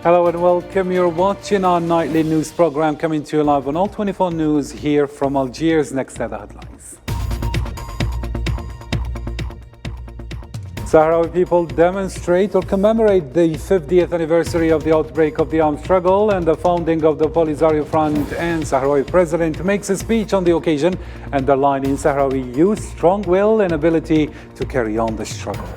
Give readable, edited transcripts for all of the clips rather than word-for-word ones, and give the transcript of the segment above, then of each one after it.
Hello and welcome. You're watching our nightly news program coming to you live on All 24 News here from Algiers. Next are the headlines. Sahrawi people demonstrate or commemorate the 50th anniversary of the outbreak of the armed struggle and the founding of the Polisario Front, and Sahrawi president makes a speech on the occasion underlining Sahrawi youth's strong will and ability to carry on the struggle.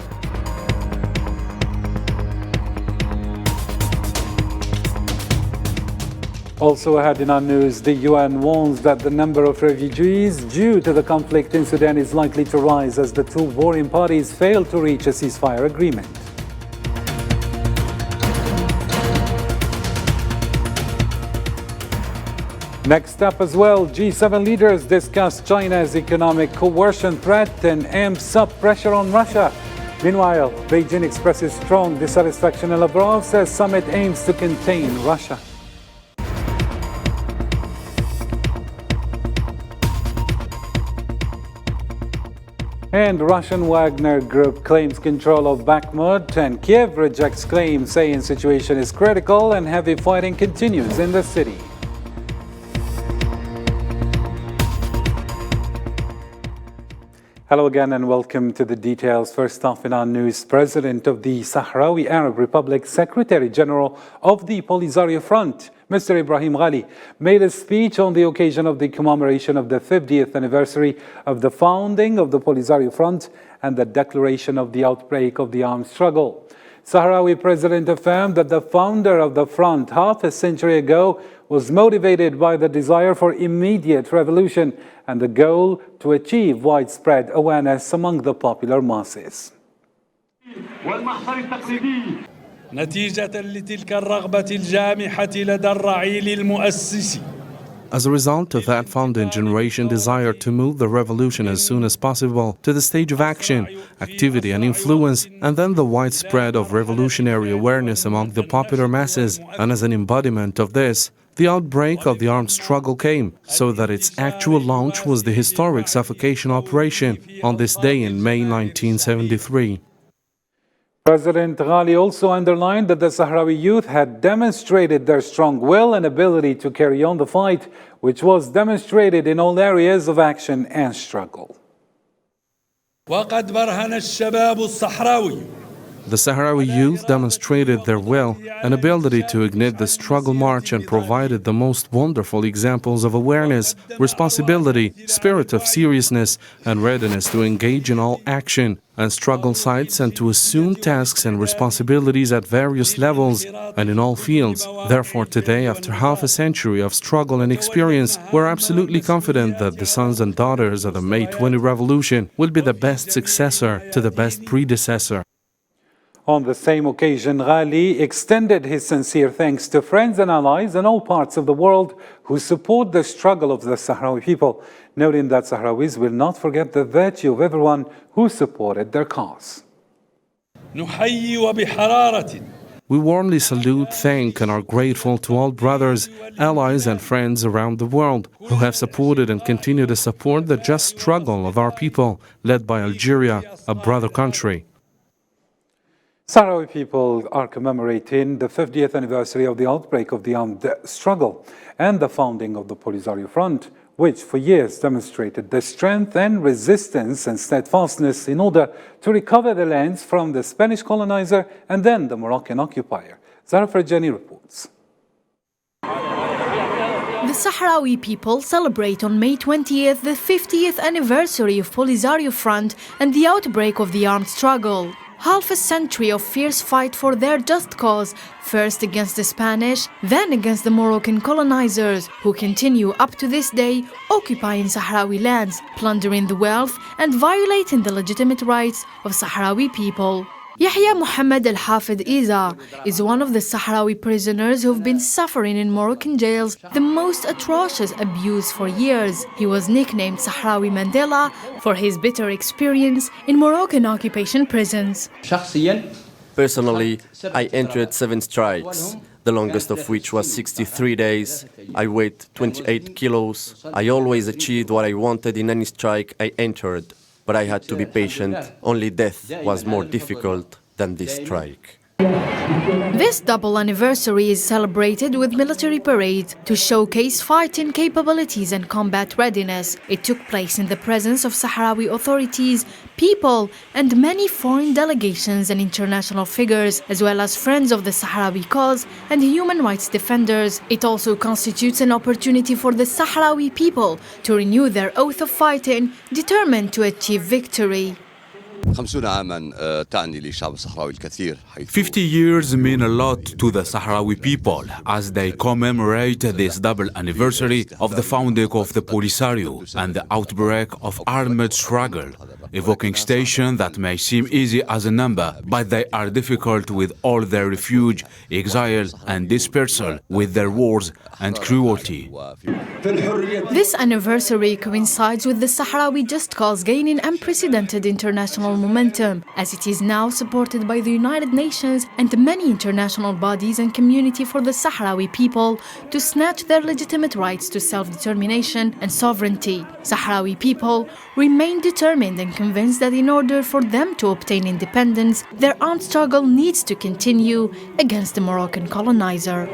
Also ahead in our news, the UN warns that the number of refugees due to the conflict in Sudan is likely to rise as the two warring parties fail to reach a ceasefire agreement. Next up as well, G7 leaders discuss China's economic coercion threat and amps up pressure on Russia. Meanwhile, Beijing expresses strong dissatisfaction and Lavrov says summit aims to contain Russia. And Russian Wagner Group claims control of Bakhmut, and Kiev rejects claims, saying situation is critical and heavy fighting continues in the city. Hello again and welcome to the details. First off in our news, President of the Sahrawi Arab Republic, Secretary General of the Polisario Front, Mr. Ibrahim Ghali, made a speech on the occasion of the commemoration of the 50th anniversary of the founding of the Polisario Front and the declaration of the outbreak of the armed struggle. Sahrawi President affirmed that the founder of the front half a century ago was motivated by the desire for immediate revolution and the goal to achieve widespread awareness among the popular masses. نتيجة لتلك الرغبة الجامحة لدى الرعيل المؤسس. As a result of that founding generation desire to move the revolution as soon as possible to the stage of action, activity and influence, and then the widespread of revolutionary awareness among the popular masses, and as an embodiment of this, the outbreak of the armed struggle came, so that its actual launch was the historic suffocation operation on this day in May 1973. President Ghali also underlined that the Sahrawi youth had demonstrated their strong will and ability to carry on the fight, which was demonstrated in all areas of action and struggle. وقد برهن الشباب الصحراوي. The Sahrawi youth demonstrated their will and ability to ignite the struggle march and provided the most wonderful examples of awareness, responsibility, spirit of seriousness, and readiness to engage in all action and struggle sites and to assume tasks and responsibilities at various levels and in all fields. Therefore, today, after half a century of struggle and experience, we're absolutely confident that the sons and daughters of the May 20 revolution will be the best successor to the best predecessor. On the same occasion, Ghali extended his sincere thanks to friends and allies in all parts of the world who support the struggle of the Sahrawi people, noting that Sahrawis will not forget the virtue of everyone who supported their cause. نحيي وبحرارة. We warmly salute, thank, and are grateful to all brothers, allies, and friends around the world who have supported and continue to support the just struggle of our people, led by Algeria, a brother country. Sahrawi people are commemorating the 50th anniversary of the outbreak of the armed struggle and the founding of the Polisario Front, which for years demonstrated the strength and resistance and steadfastness in order to recover the lands from the Spanish colonizer and then the Moroccan occupier. Zara Farjani reports. The Sahrawi people celebrate on May 20th the 50th anniversary of Polisario Front and the outbreak of the armed struggle. Half a century of fierce fight for their just cause, first against the Spanish, then against the Moroccan colonizers, who continue up to this day occupying Sahrawi lands, plundering the wealth and violating the legitimate rights of Sahrawi people. Yahya Mohammed Al-Hafid Isa is one of the Sahrawi prisoners who've been suffering in Moroccan jails the most atrocious abuse for years. He was nicknamed Sahrawi Mandela for his bitter experience in Moroccan occupation prisons. Personally, I entered 7 strikes, the longest of which was 63 days. I weighed 28 kilos. I always achieved what I wanted in any strike I entered. But I had to be patient. Only death was more difficult than this strike. This double anniversary is celebrated with military parades to showcase fighting capabilities and combat readiness. It took place in the presence of Sahrawi authorities, people, and many foreign delegations and international figures, as well as friends of the Sahrawi cause and human rights defenders. It also constitutes an opportunity for the Sahrawi people to renew their oath of fighting, determined to achieve victory. 50 years mean a lot to the Sahrawi people as they commemorate this double anniversary of the founding of the Polisario and the outbreak of armed struggle, evoking stations that may seem easy as a number, but they are difficult with all their refuge, exile and dispersal, with their wars and cruelty. This anniversary coincides with the Sahrawi Just Cause gaining unprecedented international momentum, as it is now supported by the United Nations and many international bodies and community for the Sahrawi people to snatch their legitimate rights to self-determination and sovereignty. Sahrawi people remain determined and convinced that in order for them to obtain independence, their armed struggle needs to continue against the Moroccan colonizer.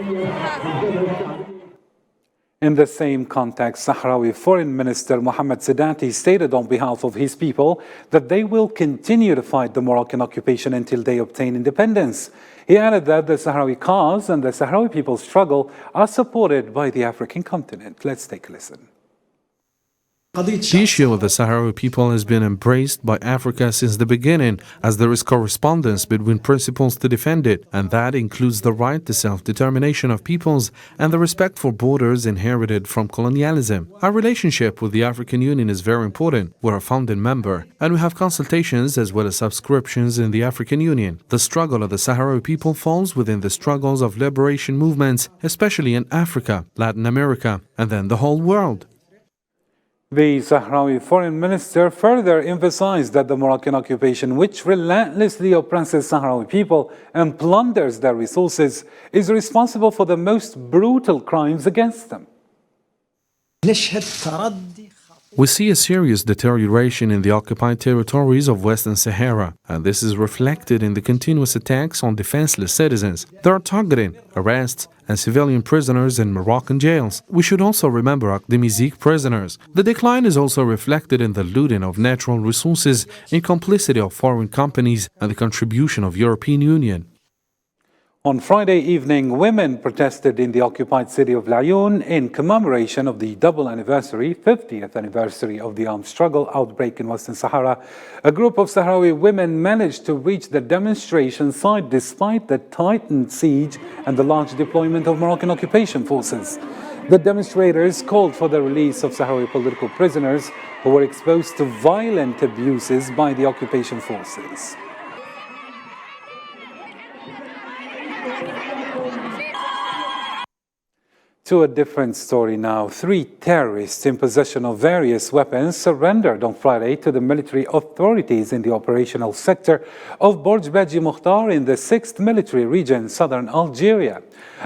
In the same context, Sahrawi Foreign Minister Mohammed Sadati stated on behalf of his people that they will continue to fight the Moroccan occupation until they obtain independence. He added that the Sahrawi cause and the Sahrawi people's struggle are supported by the African continent. Let's take a listen. The issue of the Sahrawi people has been embraced by Africa since the beginning, as there is correspondence between principles to defend it, and that includes the right to self-determination of peoples and the respect for borders inherited from colonialism. Our relationship with the African Union is very important. We're a founding member, and we have consultations as well as subscriptions in the African Union. The struggle of the Sahrawi people falls within the struggles of liberation movements, especially in Africa, Latin America, and then the whole world. The Sahrawi Foreign Minister further emphasized that the Moroccan occupation, which relentlessly oppresses Sahrawi people and plunders their resources, is responsible for the most brutal crimes against them. We see a serious deterioration in the occupied territories of Western Sahara, and this is reflected in the continuous attacks on defenseless citizens. There are targeting, arrests, and civilian prisoners in Moroccan jails. We should also remember Akdemizik prisoners. The decline is also reflected in the looting of natural resources, in complicity of foreign companies, and the contribution of European Union. On Friday evening, women protested in the occupied city of Laayoune in commemoration of the double anniversary, 50th anniversary of the armed struggle outbreak in Western Sahara. A group of Sahrawi women managed to reach the demonstration site despite the tightened siege and the large deployment of Moroccan occupation forces. The demonstrators called for the release of Sahrawi political prisoners who were exposed to violent abuses by the occupation forces. To a different story now. 3 terrorists in possession of various weapons surrendered on Friday to the military authorities in the operational sector of Borj Baji Mukhtar in the 6th Military Region, southern Algeria.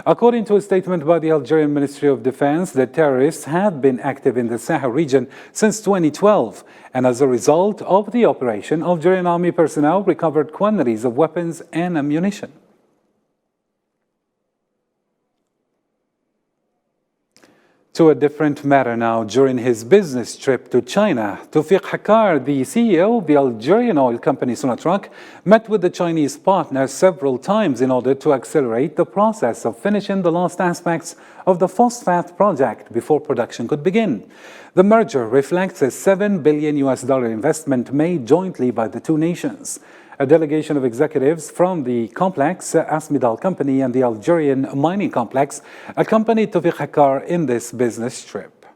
According to a statement by the Algerian Ministry of Defense, the terrorists had been active in the Sahel region since 2012, and as a result of the operation, Algerian army personnel recovered quantities of weapons and ammunition. To a different matter now. During his business trip to China, Toufiq Hakar, the CEO of the Algerian oil company Sonatrach, met with the Chinese partner several times in order to accelerate the process of finishing the last aspects of the phosphate project before production could begin. The merger reflects a $7 billion investment made jointly by the two nations. A delegation of executives from the complex, Asmidal company, and the Algerian mining complex accompanied Toufiq Hakar in this business trip.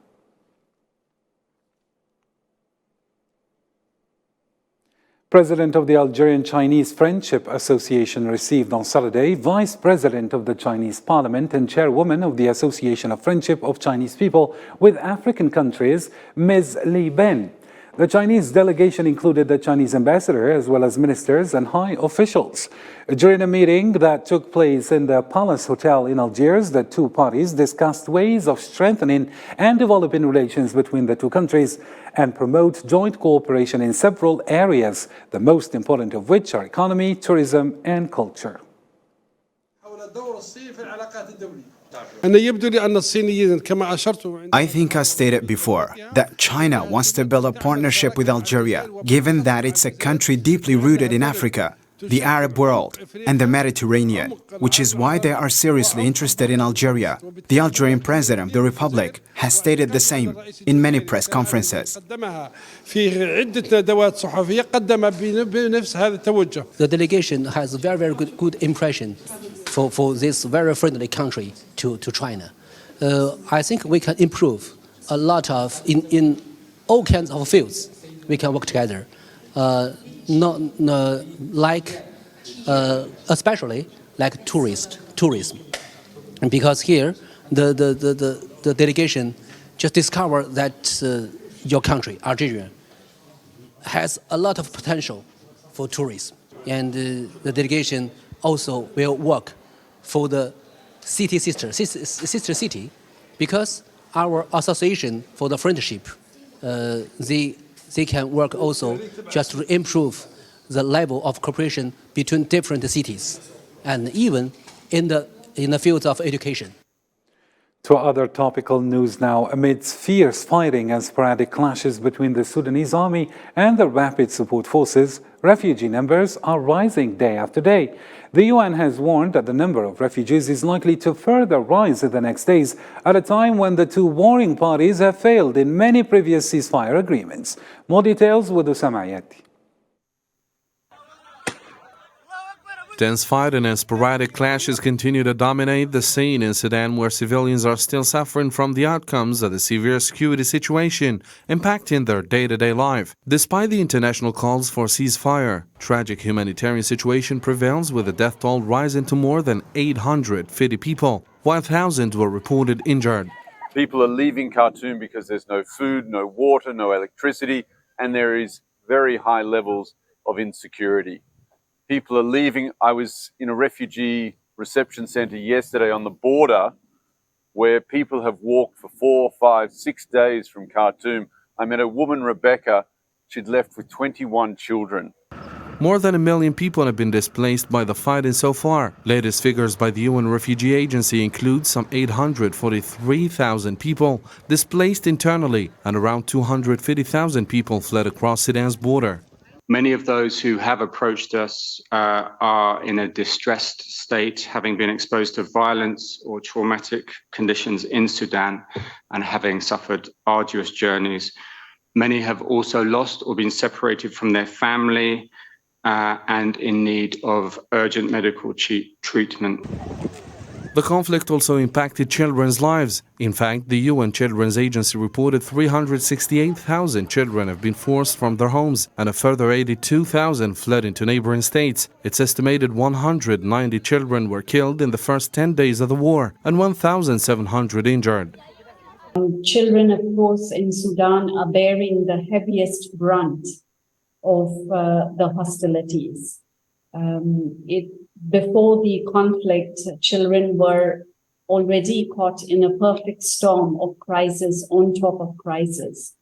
President of the Algerian Chinese Friendship Association received on Saturday Vice President of the Chinese Parliament and Chairwoman of the Association of Friendship of Chinese People with African Countries, Ms. Li Ben. The Chinese delegation included the Chinese ambassador as well as ministers and high officials. During a meeting that took place in the Palace Hotel in Algiers, the two parties discussed ways of strengthening and developing relations between the two countries and promote joint cooperation in several areas, the most important of which are economy, tourism, and culture. I think I stated before that China wants to build a partnership with Algeria, given that it's a country deeply rooted in Africa, the Arab world, and the Mediterranean, which is why they are seriously interested in Algeria. The Algerian president of the Republic has stated the same in many press conferences. The delegation has a very, very good impression for this very friendly country to China. I think we can improve a lot of, in all kinds of fields, we can work together. Especially like tourism, and because here the delegation just discovered that your country, Algeria, has a lot of potential for tourism, and the delegation also will work for the sister city, because our association for the friendship, they can work also just to improve the level of cooperation between different cities, and even in the field of education. To other topical news now. Amidst fierce fighting and sporadic clashes between the Sudanese army and the rapid support forces, refugee numbers are rising day after day. The UN has warned that the number of refugees is likely to further rise in the next days, at a time when the two warring parties have failed in many previous ceasefire agreements. More details with Usama Ayati. Tense fighting and sporadic clashes continue to dominate the scene in Sudan, where civilians are still suffering from the outcomes of the severe security situation impacting their day-to-day life. Despite the international calls for ceasefire, tragic humanitarian situation prevails, with the death toll rising to more than 850 people, while thousands were reported injured. People are leaving Khartoum because there's no food, no water, no electricity, and there is very high levels of insecurity. People are leaving. I was in a refugee reception center yesterday on the border, where people have walked for 4, 5, 6 days from Khartoum. I met a woman, Rebecca. She'd left with 21 children. More than 1 million people have been displaced by the fighting so far. Latest figures by the UN Refugee Agency include some 843,000 people displaced internally, and around 250,000 people fled across Sudan's border. Many of those who have approached us are in a distressed state, having been exposed to violence or traumatic conditions in Sudan and having suffered arduous journeys. Many have also lost or been separated from their family and in need of urgent medical treatment. The conflict also impacted children's lives. In fact, the UN Children's Agency reported 368,000 children have been forced from their homes, and a further 82,000 fled into neighboring states. It's estimated 190 children were killed in the first 10 days of the war, and 1,700 injured. Children, of course, in Sudan are bearing the heaviest brunt of the hostilities. Before the conflict, children were already caught in a perfect storm of crisis on top of crisis.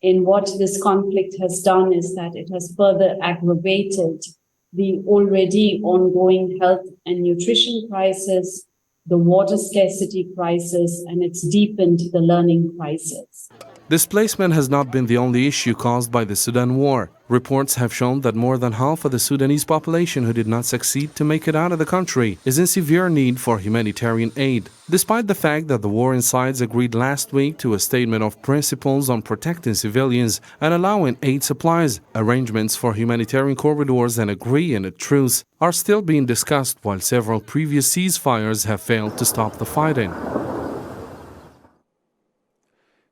And what this conflict has done is that it has further aggravated the already ongoing health and nutrition crisis, the water scarcity crisis, and it's deepened the learning crisis. Displacement has not been the only issue caused by the Sudan war. Reports have shown that more than half of the Sudanese population who did not succeed to make it out of the country is in severe need for humanitarian aid. Despite the fact that the warring sides agreed last week to a statement of principles on protecting civilians and allowing aid supplies, arrangements for humanitarian corridors and agreeing a truce are still being discussed, while several previous ceasefires have failed to stop the fighting.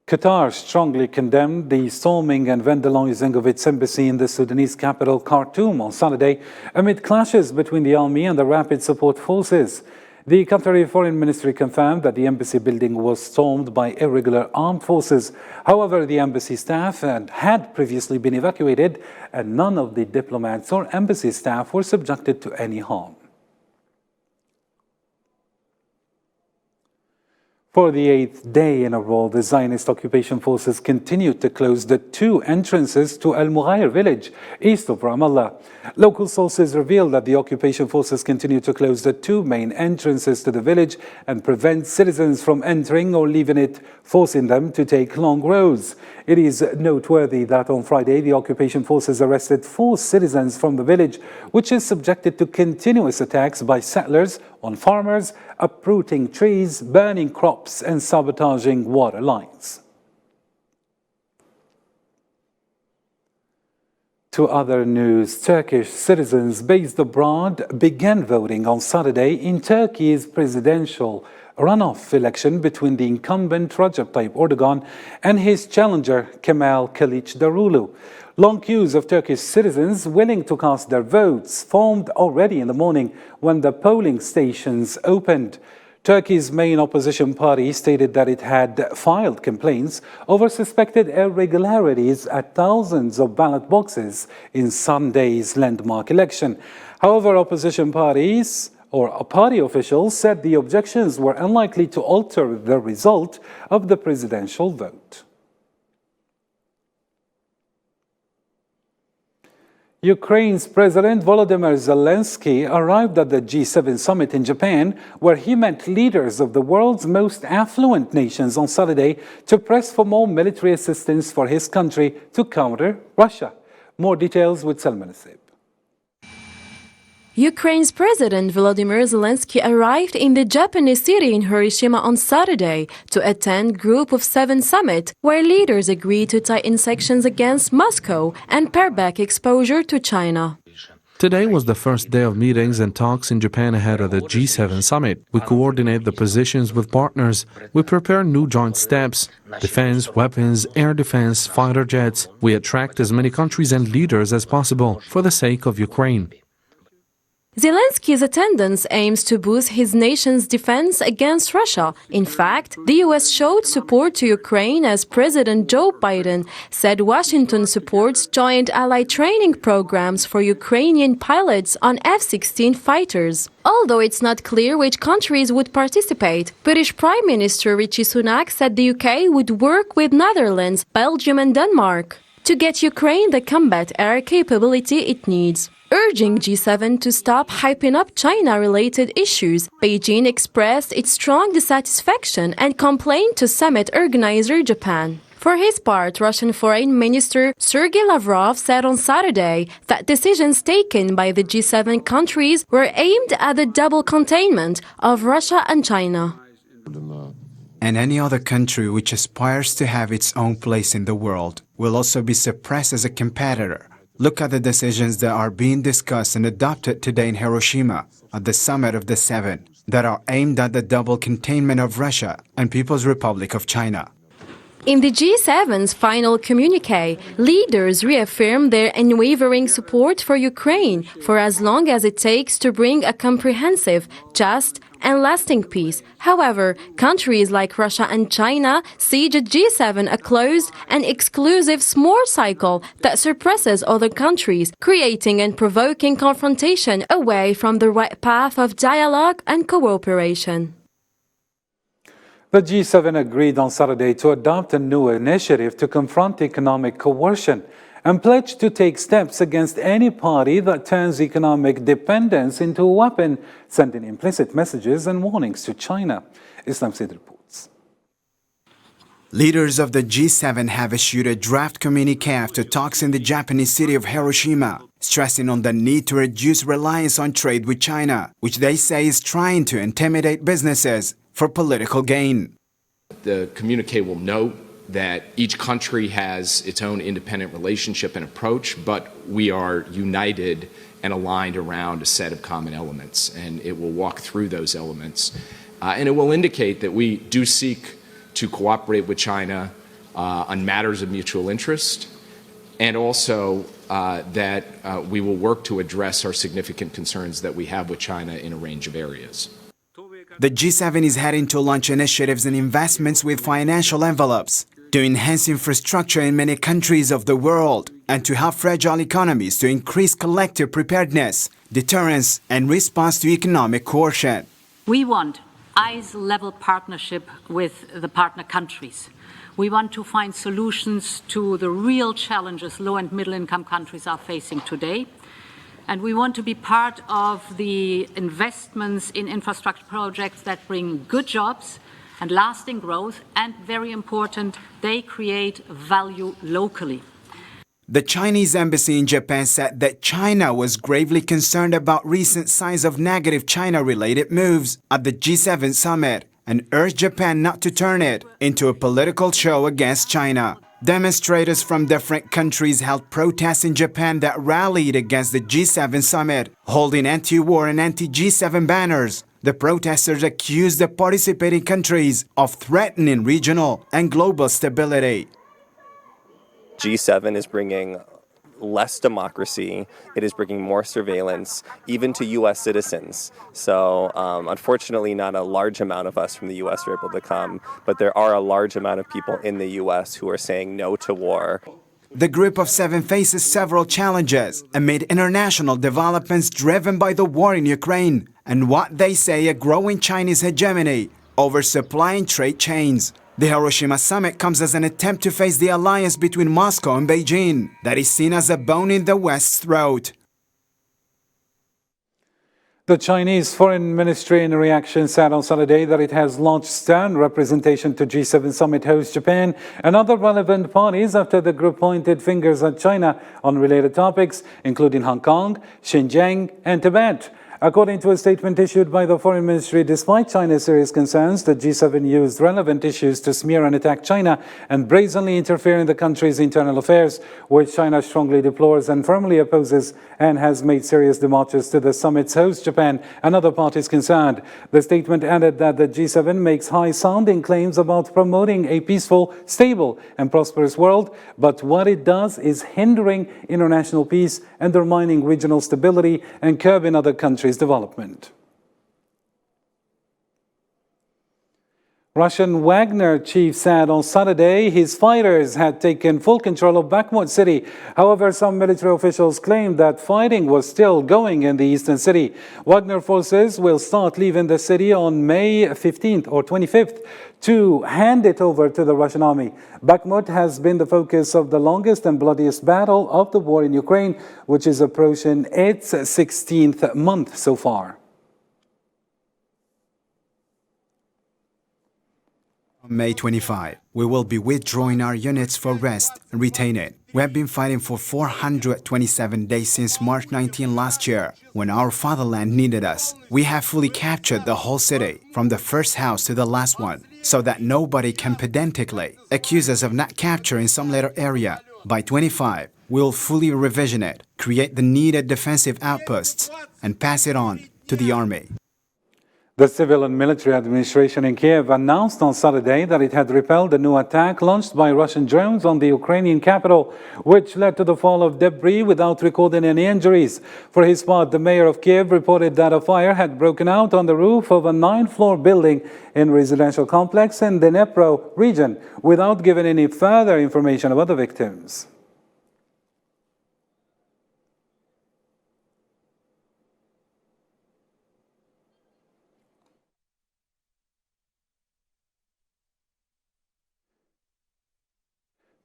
Qatar strongly condemned the storming and vandalizing of its embassy in the Sudanese capital, Khartoum, on Saturday, amid clashes between the army and the rapid support forces. The Qatari Foreign Ministry confirmed that the embassy building was stormed by irregular armed forces. However, the embassy staff had previously been evacuated, and none of the diplomats or embassy staff were subjected to any harm. For the 8th day in a row, the Zionist occupation forces continued to close the 2 entrances to Al Mughayr village, east of Ramallah. Local sources revealed that the occupation forces continue to close the 2 main entrances to the village and prevent citizens from entering or leaving it, forcing them to take long roads. It is noteworthy that on Friday, the occupation forces arrested 4 citizens from the village, which is subjected to continuous attacks by settlers on farmers, uprooting trees, burning crops, and sabotaging water lines. To other news, Turkish citizens based abroad began voting on Saturday in Turkey's presidential runoff election between the incumbent Recep Tayyip Erdogan and his challenger Kemal Kılıçdaroğlu. Long queues of Turkish citizens willing to cast their votes formed already in the morning when the polling stations opened. Turkey's main opposition party stated that it had filed complaints over suspected irregularities at thousands of ballot boxes in Sunday's landmark election. However, opposition parties or party officials said the objections were unlikely to alter the result of the presidential vote. Ukraine's President Volodymyr Zelensky arrived at the G7 summit in Japan, where he met leaders of the world's most affluent nations on Saturday to press for more military assistance for his country to counter Russia. More details with Salman Asib. Ukraine's President Volodymyr Zelensky arrived in the Japanese city in Hiroshima on Saturday to attend Group of 7 summit, where leaders agreed to tighten sanctions against Moscow and pare back exposure to China. Today was the first day of meetings and talks in Japan ahead of the G7 summit. We coordinate the positions with partners. We prepare new joint steps, defense, weapons, air defense, fighter jets. We attract as many countries and leaders as possible for the sake of Ukraine. Zelensky's attendance aims to boost his nation's defense against Russia. In fact, the U.S. showed support to Ukraine as President Joe Biden said Washington supports joint allied training programs for Ukrainian pilots on F-16 fighters. Although it's not clear which countries would participate, British Prime Minister Rishi Sunak said the UK would work with Netherlands, Belgium and Denmark to get Ukraine the combat air capability it needs. Urging G7 to stop hyping up China-related issues, Beijing expressed its strong dissatisfaction and complained to summit organizer Japan. For his part, Russian Foreign Minister Sergei Lavrov said on Saturday that decisions taken by the G7 countries were aimed at the double containment of Russia and China. And any other country which aspires to have its own place in the world will also be suppressed as a competitor. Look at the decisions that are being discussed and adopted today in Hiroshima at the Summit of the 7 that are aimed at the double containment of Russia and People's Republic of China. In the G7's final communiqué, leaders reaffirmed their unwavering support for Ukraine for as long as it takes to bring a comprehensive, just, and lasting peace. However, countries like Russia and China see the G7 a closed and exclusive small cycle that suppresses other countries, creating and provoking confrontation away from the right path of dialogue and cooperation. The G7 agreed on Saturday to adopt a new initiative to confront economic coercion and pledged to take steps against any party that turns economic dependence into a weapon, sending implicit messages and warnings to China. Islam Said reports. Leaders of the G7 have issued a draft communique after talks in the Japanese city of Hiroshima, stressing on the need to reduce reliance on trade with China, which they say is trying to intimidate businesses for political gain. The communique will note that each country has its own independent relationship and approach, but we are united and aligned around a set of common elements, and it will walk through those elements. And it will indicate that we do seek to cooperate with China on matters of mutual interest, and also that we will work to address our significant concerns that we have with China in a range of areas. The G7 is heading to launch initiatives and investments with financial envelopes to enhance infrastructure in many countries of the world and to help fragile economies to increase collective preparedness, deterrence, and response to economic coercion. We want eyes-level partnership with the partner countries. We want to find solutions to the real challenges low and middle-income countries are facing today. And we want to be part of the investments in infrastructure projects that bring good jobs and lasting growth, and very important, they create value locally. The Chinese embassy in Japan said that China was gravely concerned about recent signs of negative China-related moves at the G7 summit and urged Japan not to turn it into a political show against China. Demonstrators from different countries held protests in Japan that rallied against the G7 summit, holding anti-war and anti-G7 banners. The protesters accused the participating countries of threatening regional and global stability. G7 is bringing less democracy, it is bringing more surveillance, even to U.S. citizens. So unfortunately, not a large amount of us from the U.S. are able to come, but there are a large amount of people in the U.S. who are saying no to war. The Group of Seven faces several challenges amid international developments driven by the war in Ukraine and what they say a growing Chinese hegemony over supply and trade chains. The Hiroshima summit comes as an attempt to face the alliance between Moscow and Beijing that is seen as a bone in the West's throat. The Chinese Foreign Ministry in reaction said on Saturday that it has launched stern representation to G7 summit host Japan and other relevant parties after the group pointed fingers at China on related topics, including Hong Kong, Xinjiang and Tibet. According to a statement issued by the Foreign Ministry, despite China's serious concerns, the G7 used relevant issues to smear and attack China and brazenly interfere in the country's internal affairs, which China strongly deplores and firmly opposes, and has made serious demarches to the summit's host, Japan, and other parties concerned. The statement added that the G7 makes high-sounding claims about promoting a peaceful, stable, and prosperous world, but what it does is hindering international peace, undermining regional stability, and curbing other countries' development. Russian Wagner chief said on Saturday his fighters had taken full control of Bakhmut city. However, some military officials claimed that fighting was still going in the eastern city. Wagner forces will start leaving the city on May 15th or 25th to hand it over to the Russian army. Bakhmut has been the focus of the longest and bloodiest battle of the war in Ukraine, which is approaching its 16th month so far. On May 25, we will be withdrawing our units for rest and retain it. We have been fighting for 427 days since March 19 last year, when our fatherland needed us. We have fully captured the whole city, from the first house to the last one, so that nobody can pedantically accuse us of not capturing some later area. By 25, we will fully revision it, create the needed defensive outposts, and pass it on to the army. The civil and military administration in Kiev announced on Saturday that it had repelled a new attack launched by Russian drones on the Ukrainian capital, which led to the fall of debris without recording any injuries. For his part, the mayor of Kiev reported that a fire had broken out on the roof of a 9-floor building in a residential complex in the Dnipro region, without giving any further information about the victims.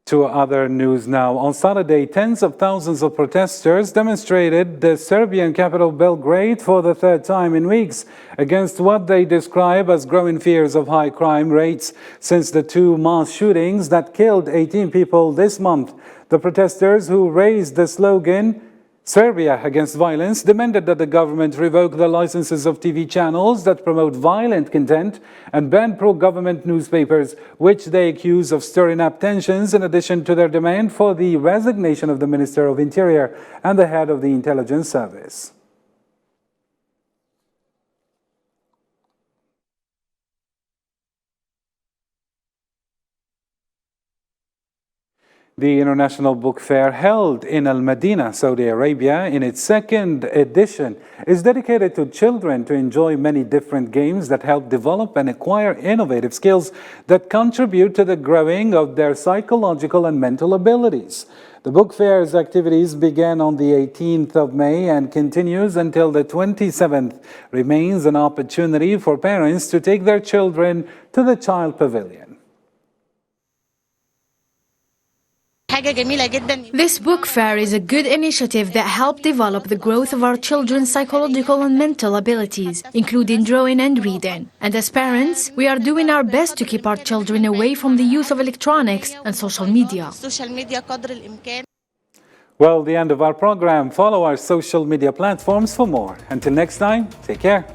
To other news now. On Saturday, tens of thousands of protesters demonstrated the Serbian capital Belgrade for the third time in weeks against what they describe as growing fears of high crime rates since the two mass shootings that killed 18 people this month. The protesters, who raised the slogan Serbia against violence, demanded that the government revoke the licenses of TV channels that promote violent content and ban pro-government newspapers, which they accuse of stirring up tensions, in addition to their demand for the resignation of the Minister of Interior and the head of the intelligence service. The International Book Fair, held in Al Madinah, Saudi Arabia, in its second edition, is dedicated to children to enjoy many different games that help develop and acquire innovative skills that contribute to the growing of their psychological and mental abilities. The book fair's activities began on the 18th of May and continues until the 27th. Remains an opportunity for parents to take their children to the Child Pavilion. This book fair is a good initiative that helps develop the growth of our children's psychological and mental abilities, including drawing and reading. And as parents, we are doing our best to keep our children away from the use of electronics and social media. Well, the end of our program. Follow our social media platforms for more. Until next time, take care.